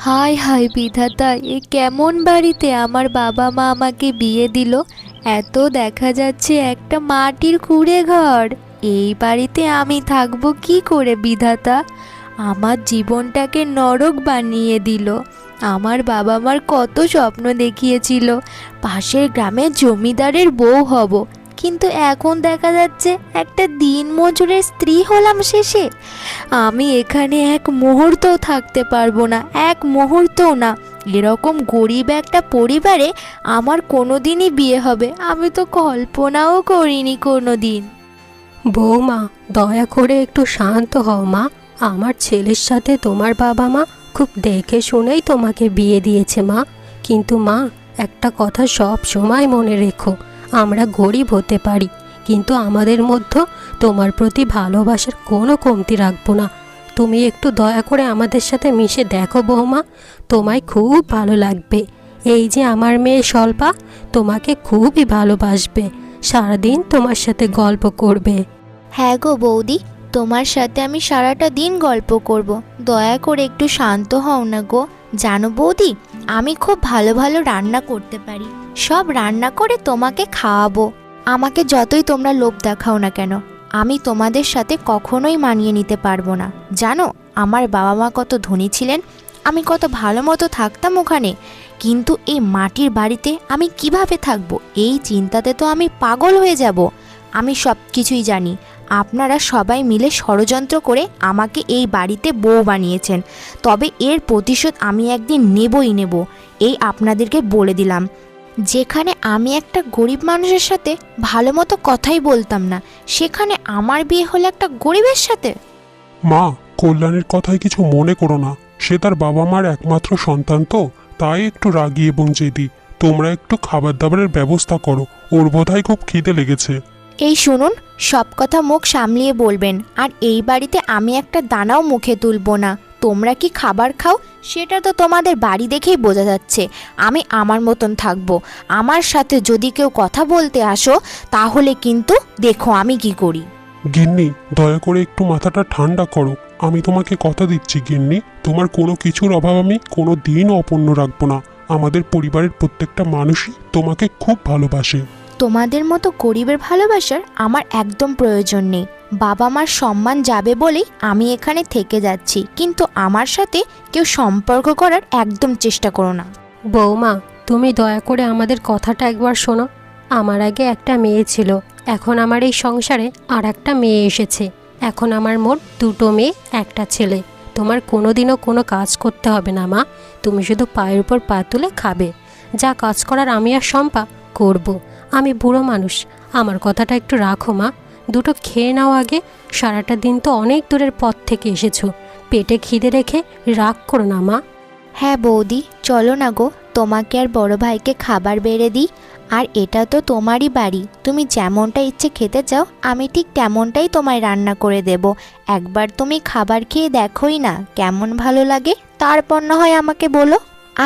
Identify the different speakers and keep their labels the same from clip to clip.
Speaker 1: হায় হায় বিধাতা, এ কেমন বাড়িতে আমার বাবা মা আমাকে বিয়ে দিল। এত দেখা যাচ্ছে একটা মাটির কুঁড়ে ঘর। এই বাড়িতে আমি থাকবো কি করে বিধাতা? আমার জীবনটাকে নরক বানিয়ে দিল। আমার বাবা মার কত স্বপ্ন দেখিয়েছিল পাশের গ্রামের জমিদারের বউ হব, কিন্তু এখন দেখা যাচ্ছে একটা দিনমজুরের স্ত্রী হলাম শেষে। আমি এখানে এক মুহূর্তও থাকতে পারবো না, এক মুহূর্তও না। এরকম গরিব একটা পরিবারে আমার কোনোদিনই বিয়ে হবে, আমি তো কল্পনাও করিনি কোনো দিন।
Speaker 2: বৌমা, দয়া করে একটু শান্ত হও মা। আমার ছেলের সাথে তোমার বাবা মা খুব দেখে শুনেই তোমাকে বিয়ে দিয়েছে মা। কিন্তু মা, একটা কথা সব সময় মনে রেখো, আমরা গরিব হতে পারি, কিন্তু আমাদের মধ্যে তোমার প্রতি ভালোবাসার কোনো কমতি রাখবো না। তুমি একটু দয়া করে আমাদের সাথে মিশে দেখো বৌমা, তোমায় খুব ভালো লাগবে। এই যে আমার মেয়ে স্বল্পা, তোমাকে খুবই ভালোবাসবে, সারাদিন তোমার সাথে গল্প করবে।
Speaker 1: হ্যাঁ গো বৌদি, তোমার সাথে আমি সারাটা দিন গল্প করব। দয়া করে একটু শান্ত হও না গো। জানো বৌদি, আমি খুব ভালো ভালো রান্না করতে পারি। সব রান্না করে তোমাকে খাওয়াবো। আমাকে যতই তোমরা লোভ দেখাও না কেন, আমি তোমাদের সাথে কখনোই মানিয়ে নিতে পারবো না। জানো, আমার বাবা মা কত ধনী ছিলেন, আমি কত ভালো মতো থাকতাম ওখানে, কিন্তু এই মাটির বাড়িতে আমি কিভাবে থাকবো এই চিন্তাতে তো আমি পাগল হয়ে যাব। আমি সব কিছুই জানি। আপনারা সবাই মিলে ষড়যন্ত্র করে আমাকে এই বাড়িতে বউ বানিয়েছেন, তবে এর প্রতিশোধ আমি একদিন নেবই নেব। এই আপনাদেরকে বলে দিলাম। যেখানে আমি একটা গরিব মানুষের সাথে ভালো মতো কথাই বলতাম না, সেখানে আমার বিয়ে হলো একটা গরিবের সাথে।
Speaker 3: মা, কল্যাণের কথায় কিছু মনে করো না। সে তার বাবা মার একমাত্র সন্তান তো, তাই একটু রাগী এবং জেদি। তোমরা একটু খাবার দাবারের ব্যবস্থা করো, ওর বোধহয় খুব খিদে লেগেছে।
Speaker 1: এই শুনুন, সব কথা মুখ সামলিয়ে বলবেন, আর এই বাড়িতে আমি একটা দানাও মুখে তুলবো না। তোমরা কি খাবার খাও সেটা তো তোমাদের বাড়ি দেখেই বোঝা যাচ্ছে। আমি আমার মতন থাকবো। আমার সাথে যদি কেউ কথা বলতে আসো, তাহলে কিন্তু দেখো আমি কি করি।
Speaker 3: গিন্নি, দয়া করে একটু মাথাটা ঠান্ডা করো। আমি তোমাকে কথা দিচ্ছি গিন্নি, তোমার কোনো কিছুর অভাব আমি কোনো দিনও অপূর্ণ রাখবো না। আমাদের পরিবারের প্রত্যেকটা মানুষই তোমাকে খুব ভালোবাসে।
Speaker 1: তোমাদের মতো গরিবের ভালোবাসার আমার একদম প্রয়োজন নেই। বাবা মার সম্মান যাবে বলেই আমি এখানে থেকে যাচ্ছি, কিন্তু আমার সাথে কেউ সম্পর্ক করার একদম চেষ্টা করো না।
Speaker 2: বৌমা, তুমি দয়া করে আমাদের কথাটা একবার শোনো। আমার আগে একটা মেয়ে ছিল, এখন আমার এই সংসারে আর একটা মেয়ে এসেছে। এখন আমার মোট দুটো মেয়ে, একটা ছেলে। তোমার কোনোদিনও কোনো কাজ করতে হবে না মা, তুমি শুধু পায়ের উপর পা তুলে খাবে। যা কাজ করার আমি আর শম্পা করব। আমি বুড়ো মানুষ, আমার কথাটা একটু রাখো মা। দুটো খেয়ে নাও আগে, সারাটা দিন তো অনেক দূরের পথ থেকে এসেছো, পেটে খিদে রেখে রাগ করো না মা।
Speaker 1: হ্যাঁ বৌদি, চলো না গো, তোমাকে আর বড় ভাইকে খাবার বেড়ে দিই। আর এটা তো তোমারই বাড়ি, তুমি যেমনটা ইচ্ছে খেতে চাও আমি ঠিক তেমনটাই তোমায় রান্না করে দেব। একবার তুমি খাবার খেয়ে দেখোই না কেমন ভালো লাগে, তারপর না হয় আমাকে বলো।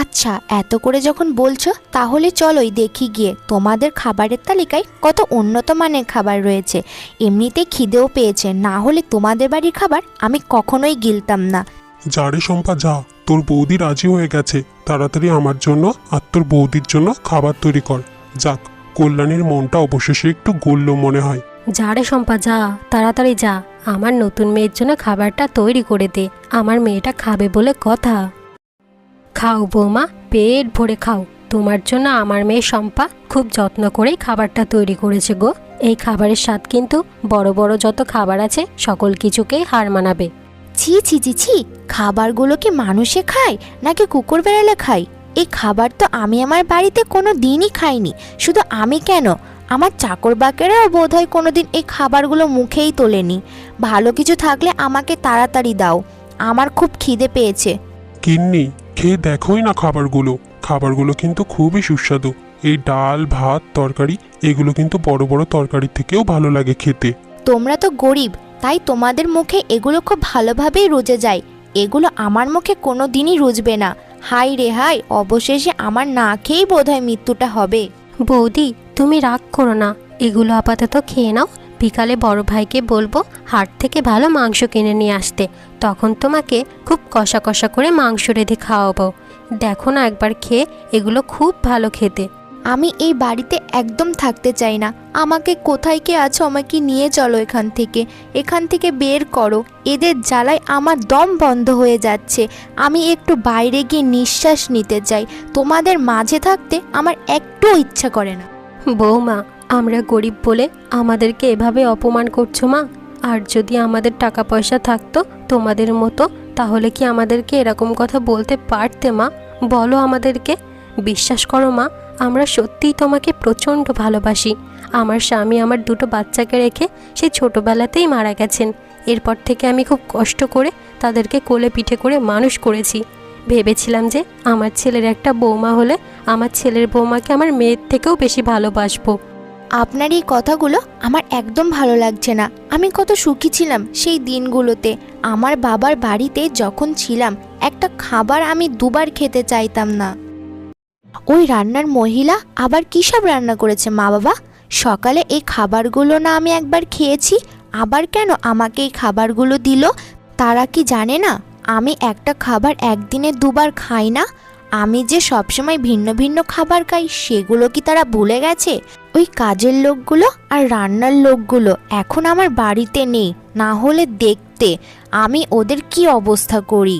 Speaker 1: আচ্ছা, এত করে যখন বলছো তাহলে চলোই দেখি গিয়ে তোমাদের খাবারের তালিকায় কত উন্নত মানের খাবার রয়েছে। এমনিতে খিদেও পেয়েছে, না হলে তোমাদের বাড়ির খাবার আমি কখনোই গিলতাম না।
Speaker 3: যা রে শম্পা যা, তোর বৌদি রাজি হয়ে গেছে। তাড়াতাড়ি আমার জন্য আর তোর বৌদির জন্য খাবার তৈরি কর। যাক, কল্যাণীর মনটা অবশেষে একটু গলল মনে হয়।
Speaker 2: যা রে শম্পা যা, তাড়াতাড়ি যা, আমার নতুন মেয়ের জন্য খাবারটা তৈরি করে দে। আমার মেয়েটা খাবে বলে কথা। খাও বৌমা, পেট ভরে খাও। তোমার জন্য আমার মেয়ে শম্পা খুব যত্ন করেই খাবারটা তৈরি করেছে গো। এই খাবারের স্বাদ কিন্তু বড় বড় যত খাবার আছে সকল কিছুকেই হার মানাবে।
Speaker 1: ছি ছি ছি ছি, খাবারগুলো কি মানুষে খায় নাকি কুকুর বেড়ালে খায়? এই খাবার তো আমি আমার বাড়িতে কোনো দিনই খাইনি। শুধু আমি কেন, আমার চাকর বাকেরাও বোধহয় কোনো দিন এই খাবারগুলো মুখেই তোলেনি। ভালো কিছু থাকলে আমাকে তাড়াতাড়ি দাও, আমার খুব খিদে পেয়েছে।
Speaker 3: গিন্নি, খেয়ে দেখোই না খাবারগুলো। খাবারগুলো কিন্তু খুবই সুস্বাদু। এই ডাল ভাত তরকারি, এগুলো কিন্তু বড় বড় তরকারির থেকেও ভালো লাগে খেতে।
Speaker 1: তোমরা তো গরিব, তাই তোমাদের মুখে এগুলো খুব ভালোভাবেই রুজে যায়। এগুলো আমার মুখে কোনো দিনই রুজবে না। হাই রে হাই, অবশেষে আমার না খেয়েই বোধহয় মৃত্যুটা হবে।
Speaker 2: বৌদি, তুমি রাগ করো না, এগুলো আপাতত খেয়ে নাও, বিকালে বড় ভাইকে বলবো হাট থেকে ভালো মাংস কিনে নিয়ে আসতে, তখন তোমাকে খুব কষা কষা করে মাংস রেঁধে খাওয়াবো। দেখো না একবার খেয়ে, এগুলো খুব ভালো খেতে।
Speaker 1: আমি এই বাড়িতে একদম থাকতে চাই না। আমাকে কোথায় কে আছো, আমাকে নিয়ে চলো এখান থেকে বের করো। এদের জ্বালায় আমার দম বন্ধ হয়ে যাচ্ছে। আমি একটু বাইরে গিয়ে নিঃশ্বাস নিতে চাই। তোমাদের মাঝে থাকতে আমার একটু ইচ্ছা করে না।
Speaker 2: বৌমা, আমরা গরিব বলে আমাদেরকে এভাবে অপমান করছো মা। আর যদি আমাদের টাকা পয়সা থাকতো তোমাদের মতো, তাহলে কি আমাদেরকে এরকম কথা বলতে পারতে মা? বলো আমাদেরকে। বিশ্বাস করো মা, আমরা সত্যিই তোমাকে প্রচণ্ড ভালোবাসি। আমার স্বামী আমার দুটো বাচ্চাকে রেখে সেই ছোটোবেলাতেই মারা গেছেন। এরপর থেকে আমি খুব কষ্ট করে তাদেরকে কোলে পিঠে করে মানুষ করেছি। ভেবেছিলাম যে আমার ছেলের একটা বৌমা হলে আমার ছেলের বৌমাকে আমার মেয়ের থেকেও বেশি ভালোবাসবো।
Speaker 1: আপনার এই কথাগুলো আমার একদম ভালো লাগছে না। আমি কত সুখী ছিলাম সেই দিনগুলোতে। আমার বাবার বাড়িতে যখন ছিলাম, একটা খাবার আমি দুবার খেতে চাইতাম না। ওই রান্নার মহিলা আবার কী সব রান্না করেছে মা বাবা? সকালে এই খাবারগুলো না আমি একবার খেয়েছি, আবার কেন আমাকে এই খাবারগুলো দিল? তারা কি জানে না আমি একটা খাবার একদিনে দুবার খাই না? আমি যে সবসময় ভিন্ন ভিন্ন খাবার খাই, সেগুলো কি তারা ভুলে গেছে? ওই কাজের লোকগুলো আর রান্নার লোকগুলো এখন আমার বাড়িতে নেই, না হলে দেখতে আমি ওদের কি অবস্থা করি।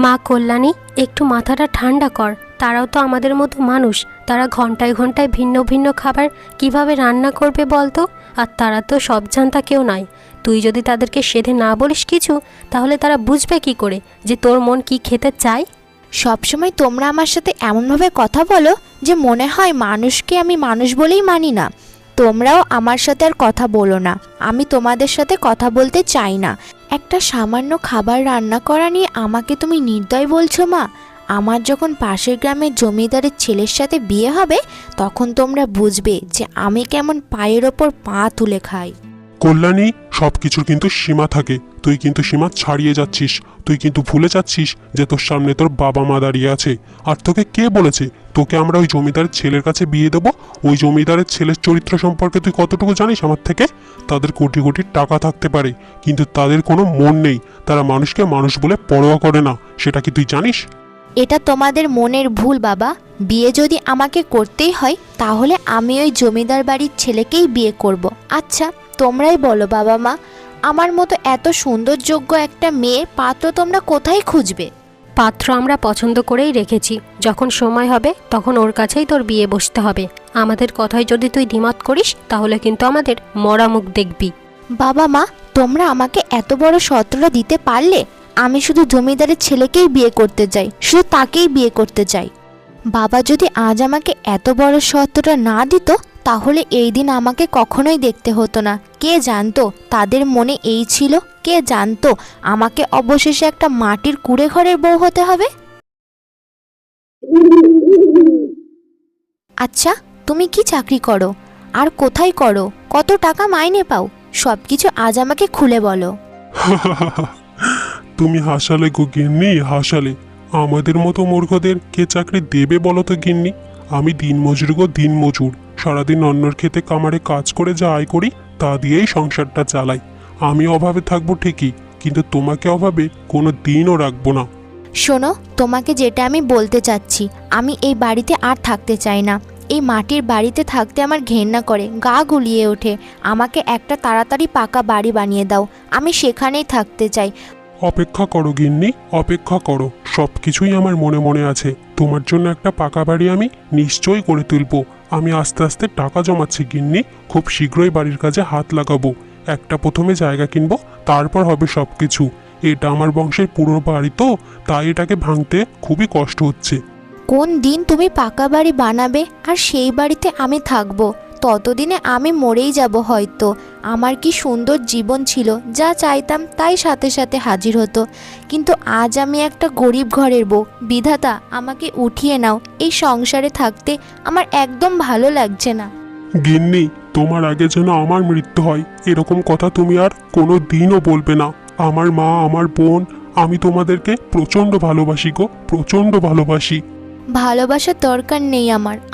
Speaker 2: মা কল্যাণী, একটু মাথাটা ঠান্ডা কর। তারাও তো আমাদের মতো মানুষ। তারা ঘন্টায় ঘন্টায় ভিন্ন ভিন্ন খাবার কিভাবে রান্না করবে বলতো? আর তারা তো সব জানতা কেউ নয়। তুই যদি তাদেরকে সেধে না বলিস কিছু, তাহলে তারা বুঝবে কি করে যে তোর মন কি খেতে চায়?
Speaker 1: সবসময় তোমরা আমার সাথে এমনভাবে কথা বলো যে মনে হয় মানুষকে আমি মানুষ বলেই মানি না। তোমরাও আমার সাথে আর কথা বলো না। আমি তোমাদের সাথে কথা বলতে চাই না। একটা সামান্য খাবার রান্না করা নিয়ে আমাকে তুমি নির্দয় বলছো মা? আমার যখন পাশের গ্রামের জমিদারের ছেলের সাথে বিয়ে হবে, তখন তোমরা বুঝবে যে আমি কেমন পায়ের ওপর পা তুলে খাই।
Speaker 3: কল্যাণী, সব কিছুর কিন্তু সীমা থাকে। তুই কিন্তু সীমা ছাড়িয়ে যাচ্ছিস। তুই কিন্তু ভুলে যাচ্ছিস যে তোর সামনে তোর বাবা মা দাঁড়িয়ে আছে। আর তোকে কে বলেছে তোকে আমরা ওই জমিদারের ছেলের কাছে বিয়ে দেবো? ওই জমিদারের ছেলের চরিত্র সম্পর্কে তুই কতটুকু জানিস আমার থেকে? তাদের কোটি কোটি টাকা থাকতে পারে, কিন্তু তাদের কোনো মন নেই। তারা মানুষকে মানুষ বলে পরোয়া করে না। সেটা কি তুই জানিস?
Speaker 1: এটা তোমাদের মনের ভুল বাবা। বিয়ে যদি আমাকে করতেই হয়, তাহলে আমি ওই জমিদার বাড়ির ছেলেকেই বিয়ে করব। আচ্ছা, তোমরাই বলো বাবা মা, আমার মতো এত সৌন্দর্যযোগ্য একটা মেয়ে পাত্র তোমরা কোথায় খুঁজবে?
Speaker 2: পাত্র আমরা পছন্দ করেই রেখেছি। যখন সময় হবে তখন ওর কাছেই তোর বিয়ে বসতে হবে। আমাদের কথায় যদি তুই দ্বিমত করিস, তাহলে কিন্তু আমাদের মরা মুখ দেখবি।
Speaker 1: বাবা মা, তোমরা আমাকে এত বড় শর্তটা দিতে পারলে? আমি শুধু জমিদারের ছেলেকেই বিয়ে করতে চাই, শুধু তাকেই বিয়ে করতে চাই। বাবা যদি আজ আমাকে এত বড় শর্তটা না দিত, তাহলে এই দিন আমাকে কখনোই দেখতে হতো না। কে জানতো তাদের মনে এই ছিল? কে জানতো আমাকে অবশেষে একটা মাটির কুঁড়ে ঘরের বউ হতে হবে? আচ্ছা, তুমি কি চাকরি করো? আর কোথায় করো? কত টাকা মাইনে পাও? সব কিছু আজ আমাকে খুলে বলো।
Speaker 3: তুমি হাসালে গো গিন্নি, হাসালে। আমাদের মতো মূর্খদের কে চাকরি দেবে বলো তো গিন্নি? আমি দিনমজুর গো, দিনমজুর। সারাদিন অন্যর খেতে কামারে কাজ করে যা আয় করি, তা দিয়েই সংসারটা চালাই। আমি অভাবে থাকবো ঠিকই, কিন্তু তোমাকে অভাবে কোনো দিনও রাখবো না।
Speaker 1: শোনো, তোমাকে যেটা আমি বলতে চাচ্ছি, আমি এই বাড়িতে আর থাকতে চাই না। এই মাটির বাড়িতে থাকতে আমার ঘেন্না করে, গা গুলিয়ে ওঠে। আমাকে একটা তাড়াতাড়ি পাকা বাড়ি বানিয়ে দাও, আমি সেখানেই থাকতে চাই।
Speaker 3: অপেক্ষা করো গিন্নি, অপেক্ষা করো। সব কিছুই আমার মনে মনে আছে। তোমার জন্য একটা পাকা বাড়ি আমি নিশ্চয়ই করে তুলবো। আমি আস্তে আস্তে টাকা জমাচ্ছি গিন্নি। খুব শীঘ্রই বাড়ির কাজে হাত লাগাবো। একটা প্রথমে জায়গা কিনবো, তারপর হবে সব কিছু। এটা আমার বংশের পুরনো বাড়ি তো, তাই এটাকে ভাঙতে খুবই কষ্ট হচ্ছে।
Speaker 1: কোন দিন তুমি পাকা বাড়ি বানাবে আর সেই বাড়িতে আমি থাকবো, ততদিনে আমি মরেই যাব হয়তো। আমার কি সুন্দর জীবন ছিল, যা চাইতাম তাই সাথে সাথে হাজির হতো। কিন্তু আজ আমি একটা গরিব ঘরের বউ। বিধাতা, আমাকে উঠিয়ে নাও। এই সংসারে থাকতে আমার একদম ভালো লাগছে না।
Speaker 3: গিন্নি, তোমার আগে যেন আমার মৃত্যু হয়, এরকম কথা তুমি আর কোনো দিনও বলবে না। আমার মা, আমার বোন, আমি তোমাদেরকে প্রচণ্ড ভালোবাসি গো, প্রচণ্ড ভালোবাসি।
Speaker 1: ভালোবাসার দরকার নেই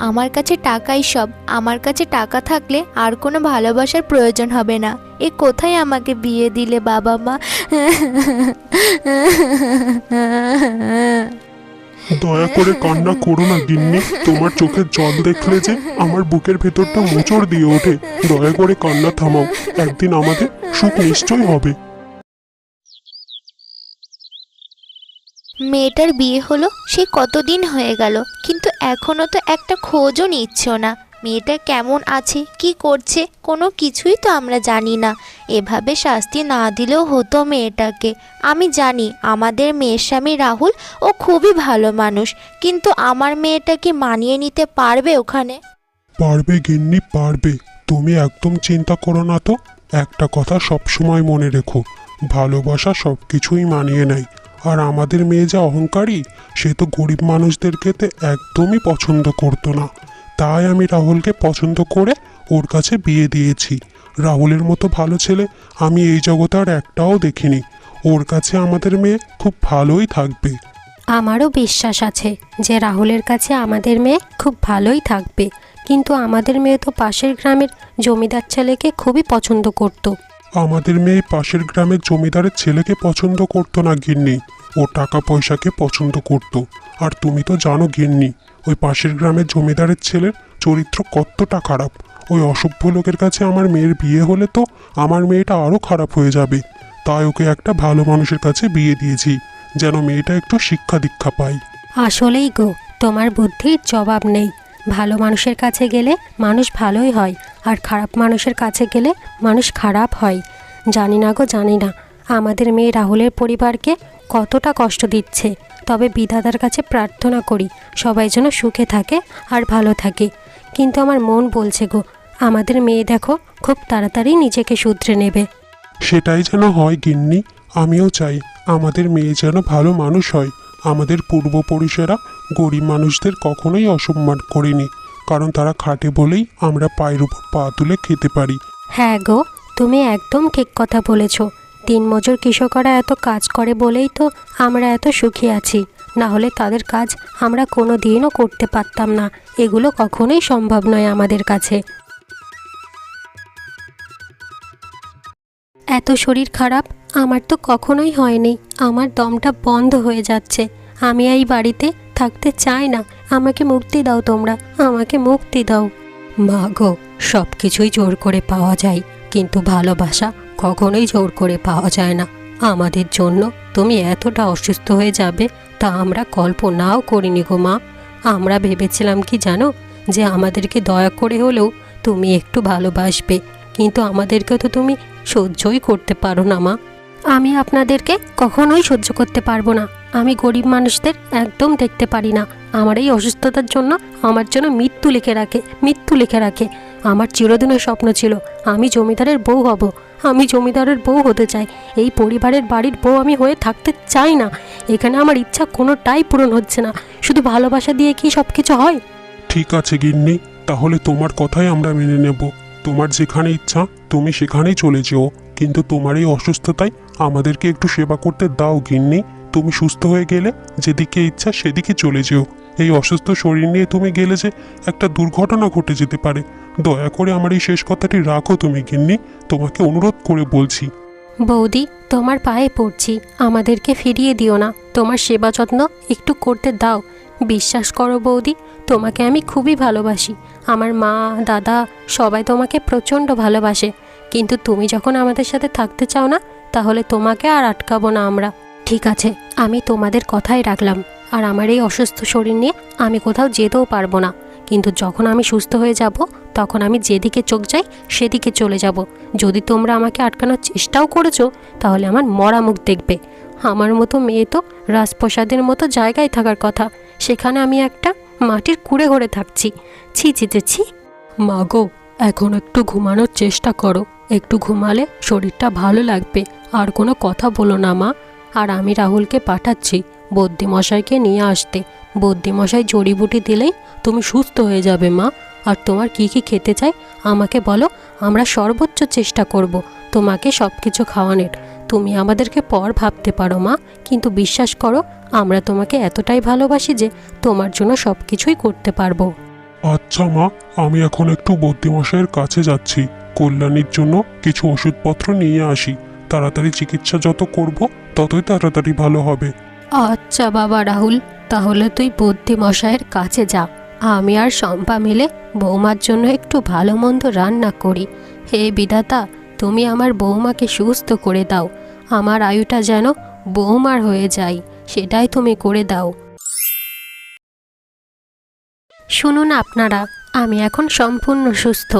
Speaker 1: আমার কাছে টাকাই সব। আমার কাছে টাকা থাকলে আর কোনো ভালোবাসার প্রয়োজন হবে না। এ কোথায় আমাকে বিয়ে দিলে বাবা মা?
Speaker 3: দয়া করে কান্না করো না গিন্নি, তোমার চোখের জল দেখলে যে আমার বুকের ভেতরটা মোচড় দিয়ে ওঠে। দয়া করে কান্না থামাও, একদিন আমাদের সুখ নিশ্চয় হবে।
Speaker 1: মেয়েটার বিয়ে হলো সে কতদিন হয়ে গেল, কিন্তু এখনো তো একটা খোঁজও নিচ্ছ না। মেয়েটা কেমন আছে, কি করছে, কোনো কিছুই তো আমরা জানি না। এভাবে শাস্তি না দিলেও হতো মেয়েটাকে। আমি জানি আমাদের মেয়ের স্বামী রাহুল ও খুবই ভালো মানুষ, কিন্তু আমার মেয়েটা কি মানিয়ে নিতে পারবে ওখানে?
Speaker 3: পারবে গিন্নি পারবে, তুমি একদম চিন্তা করো না তো। একটা কথা সবসময় মনে রেখো, ভালোবাসা সব কিছুই মানিয়ে নেয়। আর আমাদের মেয়ে যা অহংকারী, সে তো গরিব মানুষদেরকে তো একদমই পছন্দ করতো না। তাই আমি রাহুলকে পছন্দ করে ওর কাছে বিয়ে দিয়েছি। রাহুলের মতো ভালো ছেলে আমি এই জগতে আর একটাও দেখিনি। ওর কাছে আমাদের মেয়ে খুব ভালোই থাকবে।
Speaker 2: আমারও বিশ্বাস আছে যে রাহুলের কাছে আমাদের মেয়ে খুব ভালোই থাকবে, কিন্তু আমাদের মেয়ে তো পাশের গ্রামের জমিদার ছেলেকে খুবই পছন্দ করত।
Speaker 3: আমাদের মেয়ে পাশের গ্রামের জমিদারের ছেলেকে পছন্দ করতো না গিন্নি, ও টাকা পয়সাকে পছন্দ করত। আর তুমি তো জানো গিন্নি, ওই পাশের গ্রামের জমিদারের ছেলের চরিত্র কতটা খারাপ। ওই অসভ্য লোকের কাছে আমার মেয়ের বিয়ে হলে তো আমার মেয়েটা আরও খারাপ হয়ে যাবে। তাই ওকে একটা ভালো মানুষের কাছে বিয়ে দিয়েছি, যেন মেয়েটা একটু শিক্ষা দীক্ষা পায়।
Speaker 2: আসলেই গো, তোমার বুদ্ধির জবাব নেই। ভালো মানুষের কাছে গেলে মানুষ ভালোই হয়, আর খারাপ মানুষের কাছে গেলে মানুষ খারাপ হয়। জানি না গো, জানি না আমাদের মেয়ে রাহুলের পরিবারকে কতটা কষ্ট দিচ্ছে। তবে বিধাতার কাছে প্রার্থনা করি সবাই যেন সুখে থাকে আর ভালো থাকে। কিন্তু আমার মন বলছে গো, আমাদের মেয়ে দেখো খুব তাড়াতাড়ি নিজেকে শুধরে নেবে।
Speaker 3: সেটাই যেন হয় গিন্নি, আমিও চাই আমাদের মেয়ে যেন ভালো মানুষ হয়। আমাদের পূর্বপুরুষেরা গরিব মানুষদের কখনোই অসম্মান করেনি, কারণ তারা খাটে বলেই আমরা পায়ের উপর পা তুলে খেতে পারি।
Speaker 2: হ্যাঁ গো, তুমি একদম ঠিক কথা বলেছ। দিনমজুর কৃষকরা এত কাজ করে বলেই তো আমরা এত সুখী আছি, না হলে তাদের কাজ আমরা কোনো দিনও করতে পারতাম না। এগুলো কখনোই সম্ভব নয় আমাদের কাছে। এত শরীর খারাপ আমার তো কখনোই হয়নি। আমার দমটা বন্ধ হয়ে যাচ্ছে। আমি এই বাড়িতে থাকতে চাই না। আমাকে মুক্তি দাও তোমরা, আমাকে মুক্তি দাও। মা গো, সব কিছুই জোর করে পাওয়া যায়, কিন্তু ভালোবাসা কখনোই জোর করে পাওয়া যায় না। আমাদের জন্য তুমি এতটা অসুস্থ হয়ে যাবে তা আমরা কল্পনাও করিনি গো মা। আমরা ভেবেছিলাম কি জানো, যে আমাদেরকে দয়া করে হলেও তুমি একটু ভালোবাসবে, কিন্তু আমাদেরকে তো তুমি সহ্যই করতে পারো না মা। আমি আপনাদেরকে কখনোই সহ্য করতে পারবো না। আমি গরিব মানুষদের একদম দেখতে পারি না। আমার এই অসুস্থতার জন্য আমার জন্য মৃত্যু লিখে রাখে, মৃত্যু লিখে রাখে। আমার চিরদিনের স্বপ্ন ছিল আমি জমিদারের বউ হব। আমি জমিদারের বউ হতে চাই। এই পরিবারের বাড়ির বউ আমি হয়ে থাকতে চাই না। এখানে আমার ইচ্ছা কোনোটাই পূরণ হচ্ছে না। শুধু ভালোবাসা দিয়ে কি সব কিছু হয়?
Speaker 3: ঠিক আছে গিন্নি, তাহলে তোমার কথাই আমরা মেনে নেব। তোমার যেখানে ইচ্ছা তুমি সেখানেই চলে যেও, কিন্তু তোমার এই অসুস্থতায় আমাদেরকে একটু সেবা করতে দাও গিন্নি। তুমি সুস্থ হয়ে গেলে যেদিকে ইচ্ছা সেদিকে চলে যেও। এই অসুস্থ শরীর নিয়ে তুমি গেলে যে একটা দুর্ঘটনা ঘটে যেতে পারে। দয়া করে আমার এই শেষ কথাটি রাখো তুমি গিন্নি, তোমাকে অনুরোধ করে বলছি।
Speaker 2: বৌদি, তোমার পায়ে পড়ছি, আমাদেরকে ফিরিয়ে দিও না। তোমার সেবা যত্ন একটু করতে দাও। বিশ্বাস করো বৌদি, তোমাকে আমি খুবই ভালোবাসি। আমার মা, দাদা সবাই তোমাকে প্রচণ্ড ভালোবাসে, কিন্তু তুমি যখন আমাদের সাথে থাকতে চাও না, তাহলে তোমাকে আর আটকাবো না আমরা। ঠিক আছে, আমি তোমাদের কথাই রাখলাম। আর আমার এই অসুস্থ শরীর নিয়ে আমি কোথাও যেতেও পারবো না, কিন্তু যখন আমি সুস্থ হয়ে যাব তখন আমি যেদিকে চোখ যাই সেদিকে চলে যাব। যদি তোমরা আমাকে আটকানোর চেষ্টাও করেছো, তাহলে আমার মরা মুখ দেখবে। আমার মতো মেয়ে তো রাজপ্রসাদের মতো জায়গায় থাকার কথা, সেখানে আমি একটা মাটির কুড়ে ঘরে থাকছি। ছি ছি ছি। মা গো, এখন একটু ঘুমানোর চেষ্টা করো। একটু ঘুমালে শরীরটা ভালো লাগবে। আর কোনো কথা বলো না মা। আর আমি রাহুলকে পাঠাচ্ছি বদ্যিমশাইকে নিয়ে আসতে। বদ্যিমশাই জড়িবুটি দিলেই তুমি সুস্থ হয়ে যাবে মা। আর তোমার কি কি খেতে চাই আমাকে বলো, আমরা সর্বোচ্চ চেষ্টা করব তোমাকে সব কিছু খাওয়ানোর। তুমি আমাদেরকে পর ভাবতে পারো মা, কিন্তু বিশ্বাস করো আমরা তোমাকে এতটাই ভালোবাসি যে তোমার জন্য সব কিছুই করতে পারবো।
Speaker 3: আচ্ছা মা, আমি এখন একটু বদ্যিমশাইয়ের কাছে যাচ্ছি, কল্যাণীর জন্য কিছু ওষুধপত্র নিয়ে আসি। তাড়াতাড়ি চিকিৎসা যত করব ততই তাড়াতাড়ি ভালো হবে।
Speaker 2: আচ্ছা বাবা রাহুল, তাহলে তুই বুদ্ধিমশাইয়ের কাছে যা। আমি আর শম্পা মিলে বৌমার জন্য একটু ভালো মন্দ রান্না করি। হে বিধাতা, তুমি আমার বৌমাকে সুস্থ করে দাও। আমার আয়ুটা যেন বৌমার হয়ে যায়, সেটাই তুমি করে দাও। শুনুন আপনারা, আমি এখন সম্পূর্ণ সুস্থ।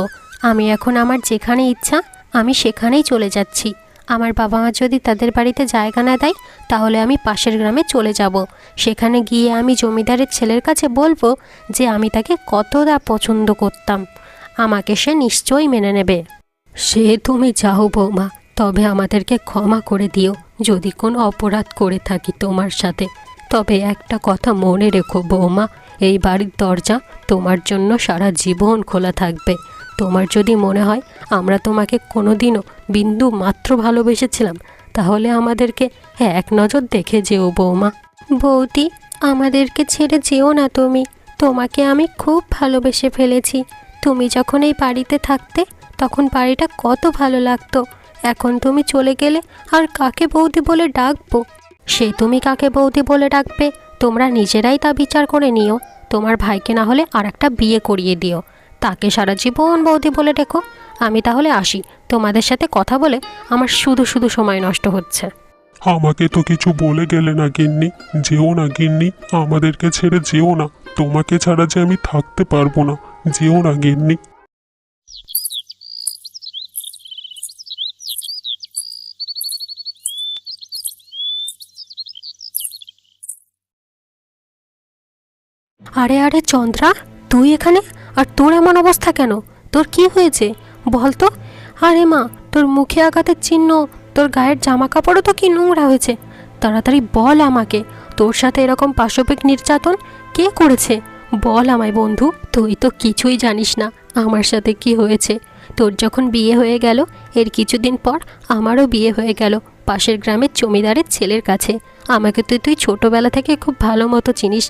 Speaker 2: আমি এখন আমার যেখানে ইচ্ছা আমি সেখানেই চলে যাচ্ছি। আমার বাবা মা যদি তাদের বাড়িতে জায়গা না দেয় তাহলে আমি পাশের গ্রামে চলে যাব। সেখানে গিয়ে আমি জমিদারের ছেলের কাছে বলবো যে আমি তাকে কতটা পছন্দ করতাম। আমাকে সে নিশ্চয়ই মেনে নেবে। সে তুমি যাও বৌমা, তবে আমাদেরকে ক্ষমা করে দিও যদি কোনো অপরাধ করে থাকি তোমার সাথে। তবে একটা কথা মনে রেখো বৌমা, এই বাড়ির দরজা তোমার জন্য সারা জীবন খোলা থাকবে। তোমার যদি মনে হয় আমরা তোমাকে কোনোদিনও বিন্দু মাত্র ভালোবেসেছিলাম তাহলে আমাদেরকে এক নজর দেখে যেও বৌমা। বৌদি, আমাদেরকে ছেড়ে যেও না তুমি। তোমাকে আমি খুব ভালোবেসে ফেলেছি। তুমি যখন এই বাড়িতে থাকতে তখন বাড়িটা কত ভালো লাগতো। এখন তুমি চলে গেলে আর কাকে বৌদি বলে ডাকবো? সে তুমি কাকে বৌদি বলে ডাকবে তোমরা নিজেরাই তা বিচার করে নিও। তোমার ভাইকে না হলে আর একটা বিয়ে করিয়ে দিও, তাকে সারা জীবন বৌদি বলে ডেকো। আমি তাহলে আসি, তোমাদের সাথে কথা বলে আমার শুধু শুধু সময় নষ্ট হচ্ছে।
Speaker 3: আমাকে তো কিছু বলে গেলে না গিন্নি, যেও না গিন্নি, আমাদেরকে ছেড়ে যেও না। তোমাকে ছাড়া যে আমি থাকতে পারবো না, যেও না গিন্নি।
Speaker 2: আরে আরে চন্দ্রা, তুই এখানে? আর তোর এমন অবস্থা কেন? তোর কি হয়েছে বল তো? আরে মা, তোর মুখে আঘাতের চিহ্ন, তোর গায়ের জামা কাপড়ও তো কি নোংরা হয়েছে। তাড়াতাড়ি বল আমাকে, তোর সাথে এরকম পাশবিক নির্যাতন কে করেছে? বল আমায় বন্ধু, তুই তো কিছুই জানিস না আমার সাথে কি হয়েছে। তোর যখন বিয়ে হয়ে গেল এর কিছুদিন পর আমারও বিয়ে হয়ে গেল পাশের গ্রামের জমিদারের ছেলের কাছে। আমাকে তো তুই ছোটোবেলা থেকে খুব ভালো মতো চিনিস।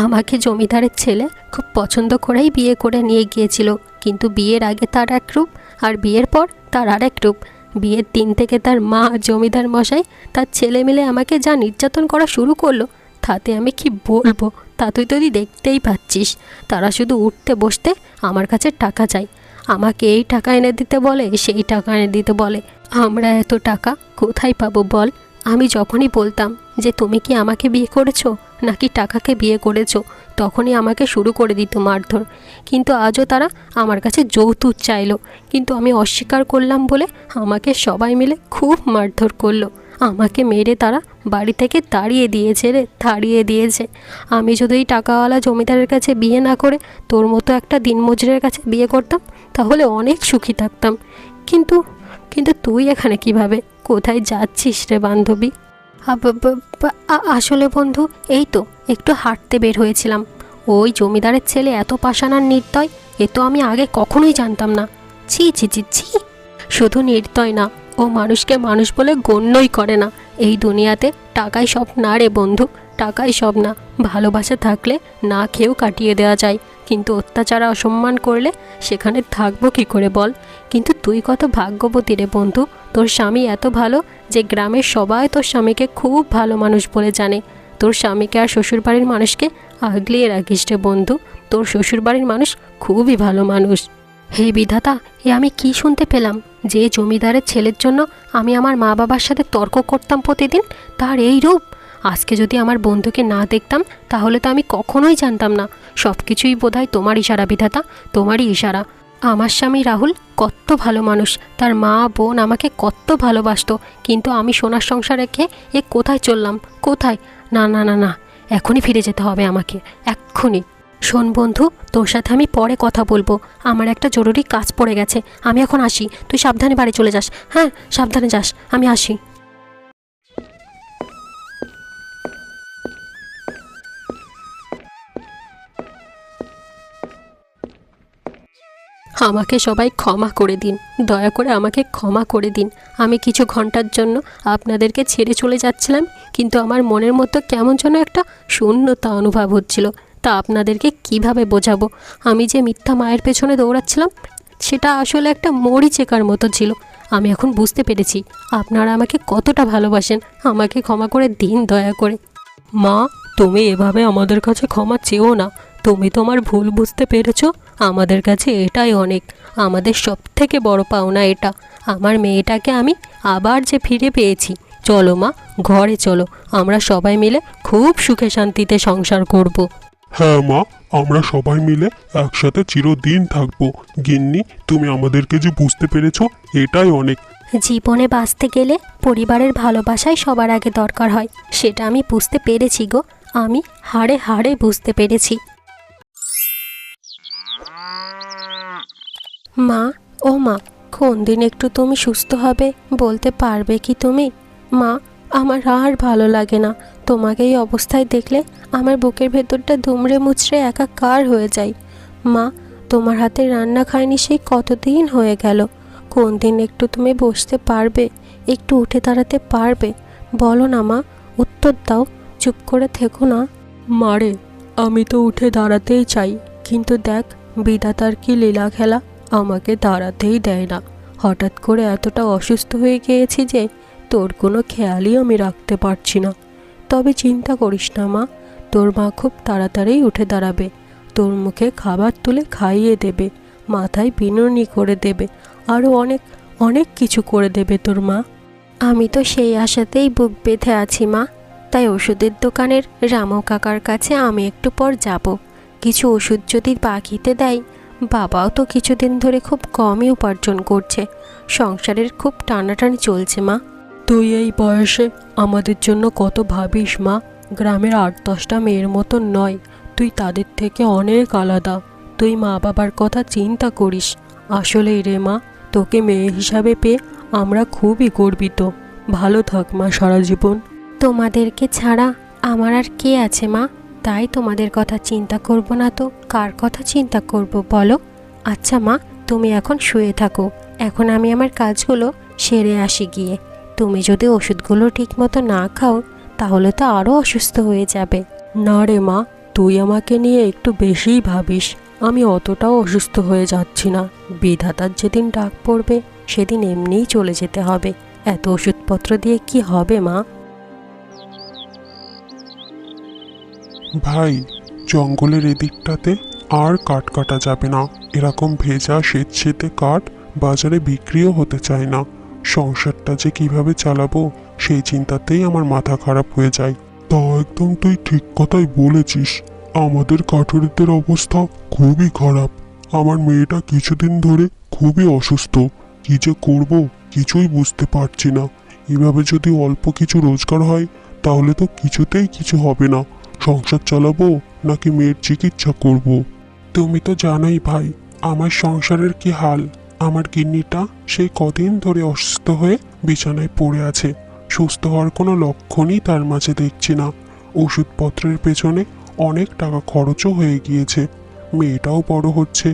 Speaker 2: আমাকে জমিদারের ছেলে খুব পছন্দ করেই বিয়ে করে নিয়ে গিয়েছিল, কিন্তু বিয়ের আগে তার এক রূপ আর বিয়ের পর তার আর এক রূপ। বিয়ের দিন থেকে তার মা জমিদার মশাই তার ছেলে মিলে আমাকে যা নির্যাতন করা শুরু করলো তাতে আমি কি বলবো, তা তুই তো দেখতেই পাচ্ছিস। তারা শুধু উঠতে বসতে আমার কাছে টাকা চাই, আমাকে এই টাকা এনে দিতে বলে, সেই টাকা এনে দিতে বলে। আমরা এত টাকা কোথায় পাবো বল? আমি যখনই বলতাম যে তুমি কি আমাকে বিয়ে করেছো নাকি টাকাকে বিয়ে করেছো, তখনই আমাকে শুরু করে দিত মারধর। কিন্তু আজও তারা আমার কাছে যৌতুক চাইলো, কিন্তু আমি অস্বীকার করলাম বলে আমাকে সবাই মিলে খুব মারধর করলো। আমাকে মেরে তারা বাড়ি থেকে তাড়িয়ে দিয়েছে রে, তাড়িয়ে দিয়েছে। আমি যদি এই টাকাওয়ালা জমিদারের কাছে বিয়ে না করে তোর মতো একটা দিনমজুরের কাছে বিয়ে করতাম তাহলে অনেক সুখী থাকতাম। কিন্তু কিন্তু তুই এখানে কিভাবে, কোথায় যাচ্ছিস রে বান্ধবী? আসলে বন্ধু, এই তো একটু হাঁটতে বের হয়েছিলাম। ওই জমিদারের ছেলে এত পাষাণ আর নির্দয়, এ তো আমি আগে কখনোই জানতাম না। ছি ছি ছি ছি। শুধু নির্দয় না, ও মানুষকে মানুষ বলে গণ্যই করে না। এই দুনিয়াতে টাকাই সব না রে বন্ধু, টাকাই সব না। ভালোবাসা থাকলে না খেয়েও কাটিয়ে দেওয়া যায়, কিন্তু অত্যাচার অসম্মান করলে সেখানে থাকবো কী করে বল? কিন্তু তুই কত ভাগ্যবতী রে বন্ধু, তোর স্বামী এত ভালো যে গ্রামের সবাই তোর স্বামীকে খুব ভালো মানুষ বলে জানে। তোর স্বামীকে আর শ্বশুরবাড়ির মানুষকে আগলিয়ে রাখিস রে বন্ধু, তোর শ্বশুরবাড়ির মানুষ খুবই ভালো মানুষ। হে বিধাতা, এ আমি কি শুনতে পেলাম? যে জমিদারের ছেলের জন্য আমি আমার মা বাবার সাথে তর্ক করতাম প্রতিদিন, তার এই রূপ! আজকে যদি আমার বন্ধুকে না দেখতাম তাহলে তো আমি কখনোই জানতাম না। সব কিছুই বোধহয় তোমার ইশারা বিধাতা, তোমারই ইশারা। আমার স্বামী রাহুল কত ভালো মানুষ, তার মা বোন আমাকে কত ভালোবাসতো, কিন্তু আমি সোনার সংসার রেখে এ কোথায় চললাম, কোথায়? না না না না, এখনই ফিরে যেতে হবে আমাকে, এক্ষুনি। শোন বন্ধু, তোর সাথে আমি পরে কথা বলবো, আমার একটা জরুরি কাজ পড়ে গেছে। আমি এখন আসি, তুই সাবধানে বাড়ি চলে যাস। হ্যাঁ, সাবধানে যাস, আমি আসি। আমাকে সবাই ক্ষমা করে দিন, দয়া করে আমাকে ক্ষমা করে দিন। আমি কিছু ঘন্টার জন্য আপনাদেরকে ছেড়ে চলে যাচ্ছিলাম, কিন্তু আমার মনের মতো কেমন যেন একটা শূন্যতা অনুভব হচ্ছিল। তা আপনাদেরকে কিভাবে বোঝাবো? আমি যে মিথ্যা মায়ের পেছনে দৌড়াচ্ছিলাম, সেটা আসলে একটা মরিচিকার মতো ছিল। আমি এখন বুঝতে পেরেছি আপনারা আমাকে কতটা ভালোবাসেন। আমাকে ক্ষমা করে দিন দয়া করে। মা, তুমি এভাবে আমাদের কাছে ক্ষমা চেও না। তুমি তোমার ভুল বুঝতে পেরেছো, আমাদের কাছে এটাই অনেক। আমাদের সব থেকে বড় পাওনা এটা। আমার মেয়েটাকে আমি আবার যে ফিরে পেয়েছি। চলো মা, ঘরে চলো, আমরা সবাই মিলে খুব সুখে শান্তিতে সংসার করব।
Speaker 3: হ্যাঁ মা, আমরা সবাই মিলে একসাথে চিরদিন থাকবো। গিন্নি, তুমি আমাদেরকে যে বুঝতে পেরেছো, এটাই অনেক।
Speaker 2: জীবনে বাঁচতে গেলে পরিবারের ভালোবাসাই সবার আগে দরকার হয়, সেটা আমি বুঝতে পেরেছি গো। আমি হাড়ে হাড়ে বুঝতে পেরেছি। মা, ও মা, কোন দিন একটু তুমি সুস্থ হবে বলতে পারবে কি তুমি? মা, আমার আর ভালো লাগে না। তোমাকে এই অবস্থায় দেখলে আমার বুকের ভেতরটা দুমড়ে মুচড়ে একাকার হয়ে যায়। মা, তোমার হাতে রান্না খাইনি সেই কতদিন হয়ে গেল। কোন দিন একটু তুমি বসতে পারবে, একটু উঠে দাঁড়াতে পারবে? বলো না মা, উত্তর দাও, চুপ করে থেকো না। মারে, আমি তো উঠে দাঁড়াতেই চাই, কিন্তু দেখ বিধাতার কি লীলা খেলা, আমাকে দাঁড়াতেই দেয় না। হঠাৎ করে এতটা অসুস্থ হয়ে গিয়েছি যে তোর কোনো খেয়ালই আমি রাখতে পারছি না। তবে চিন্তা করিস না মা, তোর মা খুব তাড়াতাড়ি উঠে দাঁড়াবে। তোর মুখে খাবার তুলে খাইয়ে দেবে, মাথায় বিনুনি করে দেবে, আরও অনেক অনেক কিছু করে দেবে তোর মা। আমি তো সেই আশাতেই বুক বেঁধে আছি মা। তাই ওষুধের দোকানের রামু কাকার কাছে আমি একটু পর যাব। কিছু ওষুধ যদি বাকিতে দেয়। বাবাও তো কিছুদিন ধরে খুব কমই উপার্জন করছে, সংসারের খুব টানাটানি চলছে মা। তুই এই বয়সে আমাদের জন্য কত ভাবিস মা। গ্রামের 8-10টা মেয়ের মতো নয়, তুই তাদের থেকে অনেক আলাদা। তুই মা বাবার কথা চিন্তা করিস। আসলেই রে মা, তোকে মেয়ে হিসাবে পেয়ে আমরা খুবই গর্বিত। ভালো থাক মা সারা জীবন। তোমাদেরকে ছাড়া আমার আর কে আছে মা? তাই তোমাদের কথা চিন্তা করব না তো কার কথা চিন্তা করব বলো? আচ্ছা মা, তুমি এখন শুয়ে থাকো। এখন আমি আমার কাজগুলো সেরে আসি গিয়ে। তুমি যদি ওষুধগুলো ঠিকমতো না খাও, তাহলে তো আরও অসুস্থ হয়ে যাবে। না রে মা, তুই আমাকে নিয়ে একটু বেশিই ভাবিস। আমি অতটাও অসুস্থ হয়ে যাচ্ছি না। বিধাতার যেদিন ডাক পড়বে সেদিন এমনিই চলে যেতে হবে। এত ওষুধপত্র দিয়ে কি হবে মা?
Speaker 3: ভাই, জঙ্গলের এদিকটাতে আর কাঠ কাটা যাবে না। এরকম ভেজা স্বেচ্ছেতে কাঠ বাজারে বিক্রিও হতে চায় না। সংসারটা যে কিভাবে চালাবো সেই চিন্তাতেই আমার মাথা খারাপ হয়ে যায়। তা একদম তুই ঠিক কথাই বলেছিস। আমাদের কাঠুরিদের অবস্থা খুবই খারাপ। আমার মেয়েটা কিছুদিন ধরে খুবই অসুস্থ। কি যে করব কিছুই বুঝতে পারছি না। এভাবে যদি অল্প কিছু রোজগার হয় তাহলে তো কিছুতেই কিছু হবে না। সংসার চালাবো নাকি মেয়ের চিকিৎসা করব? তুমি তো জানোই ভাই, আমার সংসারের কি হাল। আমার গিন্নিটা সেই কদিন ধরে অসুস্থ হয়ে বিছানায় পড়ে আছে। সুস্থ হওয়ার কোনো লক্ষণই তার মাঝে দেখছি না। ওষুধপত্রের পেছনে অনেক টাকা খরচও হয়ে গিয়েছে। মেয়েটাও বড় হচ্ছে।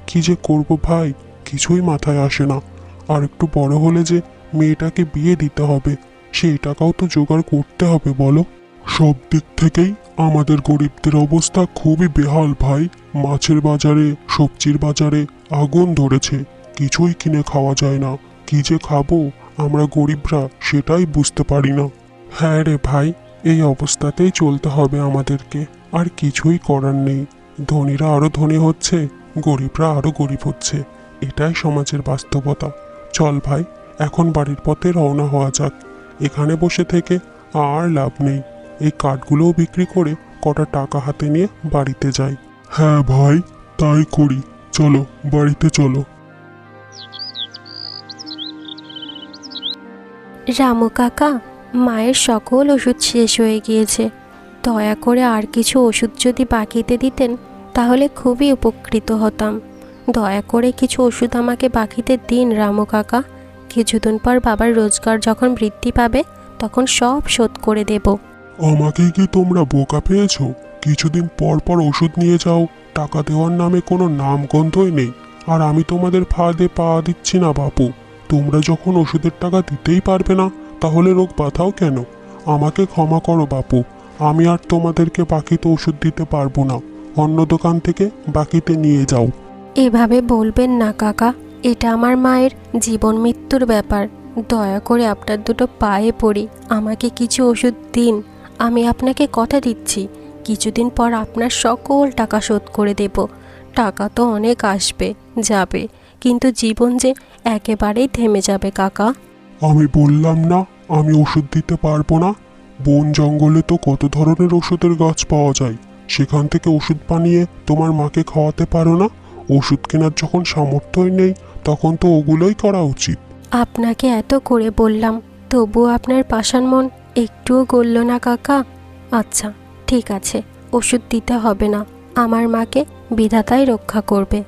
Speaker 3: কি যে করব ভাই, কিছুই মাথায় আসে না। আর একটু বড় হলে যে মেয়েটাকে বিয়ে দিতে হবে, সেই টাকাও তো জোগাড় করতে হবে বলো। সব দিক থেকেই আমাদের গরিবদের অবস্থা খুবই বেহাল ভাই। মাছের বাজারে, সবজির বাজারে আগুন ধরেছে। কিছুই কিনে খাওয়া যায় না। কি যে খাবো আমরা গরিবরা সেটাই বুঝতে পারি না। হ্যাঁ রে ভাই, এই অবস্থাতেই চলতে হবে আমাদেরকে। আর কিছুই করার নেই। ধনীরা আরো ধনী হচ্ছে, গরিবরা আরো গরিব হচ্ছে। এটাই সমাজের বাস্তবতা। চল ভাই, এখন বাড়ির পথে রওনা হওয়া যাক। এখানে বসে থেকে আর লাভ নেই। এই কাঠগুলোও বিক্রি করে কটা টাকা হাতে নিয়ে বাড়িতে যাই। হ্যাঁ ভাই, তাই করি। চলো বাড়িতে চলো।
Speaker 2: রামু কাকা, মায়ের সকল ওষুধ শেষ হয়ে গিয়েছে। দয়া করে আর কিছু ওষুধ যদি বাকিতে দিতেন তাহলে খুবই উপকৃত হতাম। দয়া করে কিছু ওষুধ আমাকে বাকিতে দিন রামু কাকা। কিছুদিন পর বাবার রোজগার যখন বৃদ্ধি পাবে তখন সব শোধ করে দেব।
Speaker 3: আমাকে কি তোমরা বোকা পেয়েছো? কিছুদিন পর পর ওষুধ নিয়ে যাও, টাকা দেওয়ার নামে কোনো নামগন্ধই নেই। আর আমি তোমাদের ফাঁদে পা দিচ্ছি না বাপু। তোমরা যখন ওষুধের টাকা দিতেই পারবে না, তাহলে রোগ বাঁধাও কেন? আমাকে ক্ষমা করো বাপু, আমি আর তোমাদেরকে বাকিতে ওষুধ দিতে পারবো না। অন্য দোকান থেকে বাকিতে নিয়ে যাও।
Speaker 2: এভাবে বলবেন না কাকা, এটা আমার মায়ের জীবন মৃত্যুর ব্যাপার। দয়া করে আপনার দুটো পায়ে পড়ি, আমাকে কিছু ওষুধ দিন। আমি আপনাকে কথা দিচ্ছি, কিছুদিন পর আপনার সকল টাকা শোধ করে দেব। টাকা তো অনেক আসবে যাবে, কিন্তু জীবন যে একেবারেই থেমে যাবে কাকা।
Speaker 3: আমি বললাম না আমি ওষুধ দিতে পারবো না। বন জঙ্গলে তো কত ধরনের ওষুধের গাছ পাওয়া যায়, সেখান থেকে ওষুধ বানিয়ে তোমার মাকে খাওয়াতে পারো না? ওষুধ কেনার যখন সামর্থ্যই নেই, তখন তো ওগুলোই করা উচিত।
Speaker 2: আপনাকে এত করে বললাম, তবুও আপনার পাষাণ মন একটুও গলল না কাকা। আচ্ছা ঠিক আছে, ওষুধ দিতে হবে না, আমার মাকে বিধাতাই রক্ষা করবে।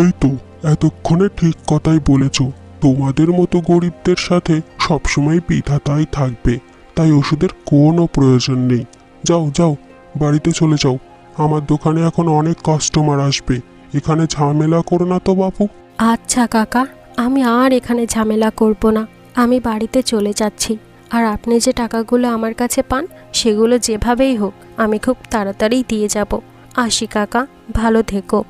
Speaker 3: এই তো এতক্ষণে ঠিক কথাই বলেছ। তোমাদের মতো গরিবদের সাথে সবসময় বিধাতাই থাকবে, তাই ওষুধের কোনো প্রয়োজন নেই। যাও যাও, বাড়িতে চলে যাও। আমার দোকানে এখন অনেক কাস্টমার আসবে, এখানে ঝামেলা করো না তো বাপু।
Speaker 2: আচ্ছা কাকা, আমি আর এখানে ঝামেলা করব না, আমি বাড়িতে চলে যাচ্ছি। আর আপনি যে টাকাগুলো আমার কাছে পান, সেগুলো যেভাবেই হোক আমি খুব তাড়াতাড়ি দিয়ে যাব। আসি কাকা, ভালো থেকো।